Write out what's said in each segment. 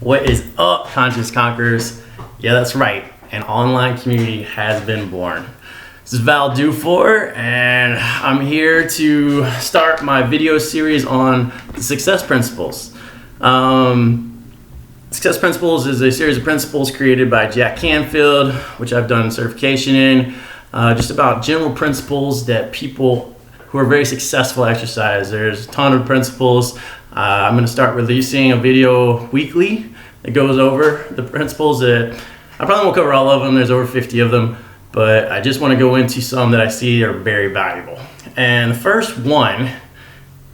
What is up, Conscious Conquerors? Yeah, that's right. An online community has been born. This is Dufour, and I'm here to start my video series on the success principles. Success Principles is a series of principles created by Jack Canfield, which I've done certification in, just about general principles that people who are very successful exercise. There's a ton of principles. I'm going to start releasing a video weekly that goes over the principles that I probably won't cover all of them. There's over 50 of them, but I just want to go into some that I see are very valuable. And the first one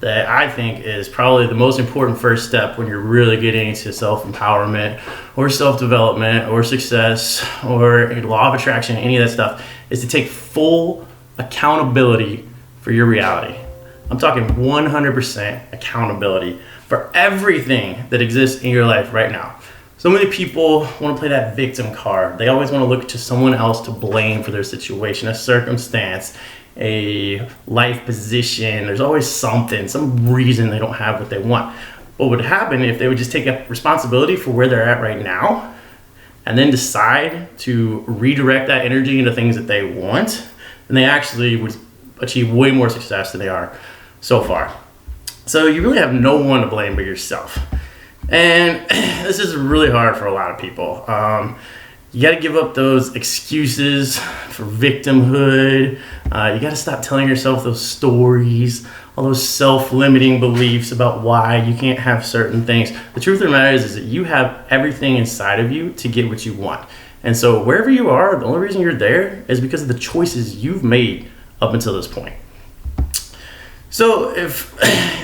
that I think is probably the most important first step when you're really getting into self-empowerment or self-development or success or law of attraction, any of that stuff, is to take full accountability for your reality. I'm talking 100% accountability for everything that exists in your life right now. So many people want to play that victim card. They always want to look to someone else to blame for their situation, a circumstance, a life position. There's always something, some reason they don't have what they want. What would happen if they would just take up responsibility for where they're at right now and then decide to redirect that energy into things that they want, and they actually would achieve way more success than they are so far. So you really have no one to blame but yourself. And this is really hard for a lot of people. You got to give up those excuses for victimhood. You got to stop telling yourself those stories, all those self-limiting beliefs about why you can't have certain things. The truth of the matter is that you have everything inside of you to get what you want. And so wherever you are, the only reason you're there is because of the choices you've made up until this point. So if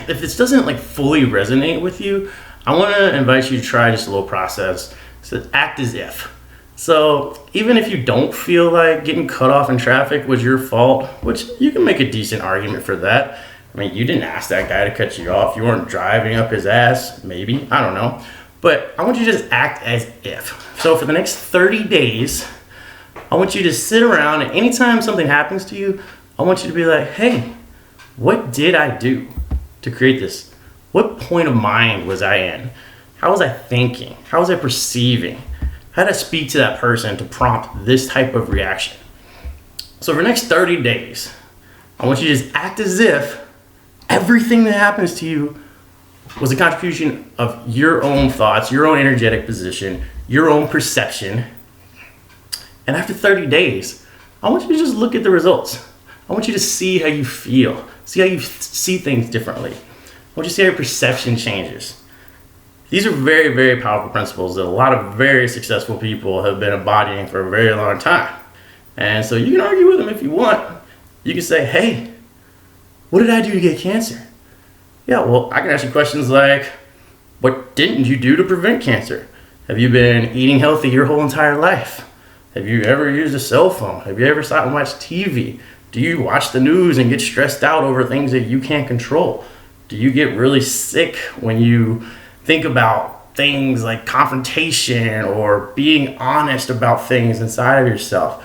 this doesn't fully resonate with you, I want to invite you to try just a little process. So act as if. So even if you don't feel like getting cut off in traffic was your fault, which you can make a decent argument for that. I mean, you didn't ask that guy to cut you off. You weren't driving up his ass, maybe. I don't know. But I want you to just act as if. So for the next 30 days, I want you to sit around, and anytime something happens to you, I want you to be like, hey, what did I do to create this? What point of mind was I in? How was I thinking? How was I perceiving? How did I speak to that person to prompt this type of reaction? So for the next 30 days, I want you to just act as if everything that happens to you was a contribution of your own thoughts, your own energetic position, your own perception. And after 30 days, I want you to just look at the results. I want you to see how you feel, see how you see things differently. I want you to see how your perception changes. These are very, very powerful principles that a lot of very successful people have been embodying for a very long time. And so you can argue with them if you want. You can say, hey, what did I do to get cancer? Yeah, well, I can ask you questions like, what didn't you do to prevent cancer? Have you been eating healthy your whole entire life? Have you ever used a cell phone? Have you ever sat and watched TV? Do you watch the news and get stressed out over things that you can't control? Do you get really sick when you think about things like confrontation or being honest about things inside of yourself?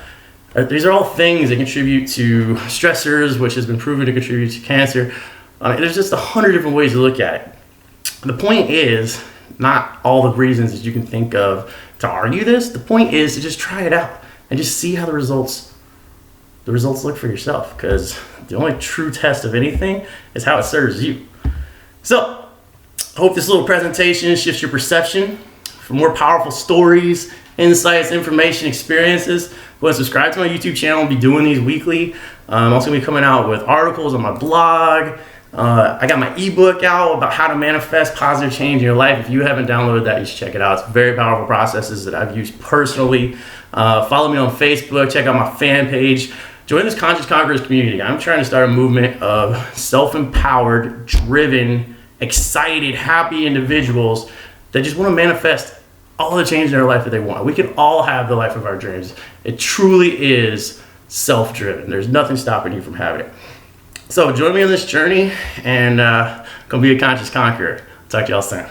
These are all things that contribute to stressors, which has been proven to contribute to cancer. There's just 100 different ways to look at it. The point is not all the reasons that you can think of to argue this. The point is to just try it out and just see how the results look for yourself, because the only true test of anything is how it serves you. So I hope this little presentation shifts your perception for more powerful stories, insights, information, experiences. Go ahead and subscribe to my YouTube channel. I'll be doing these weekly. I'm also going to be coming out with articles on my blog. I got my ebook out about how to manifest positive change in your life. If you haven't downloaded that, you should check it out. It's very powerful processes that I've used personally. Follow me on Facebook. Check out my fan page. Join this Conscious Conquerors community. I'm trying to start a movement of self-empowered, driven, excited, happy individuals that just want to manifest all the change in their life that they want. We can all have the life of our dreams. It truly is self-driven. There's nothing stopping you from having it. So join me on this journey and go be a conscious conqueror. Talk to y'all soon.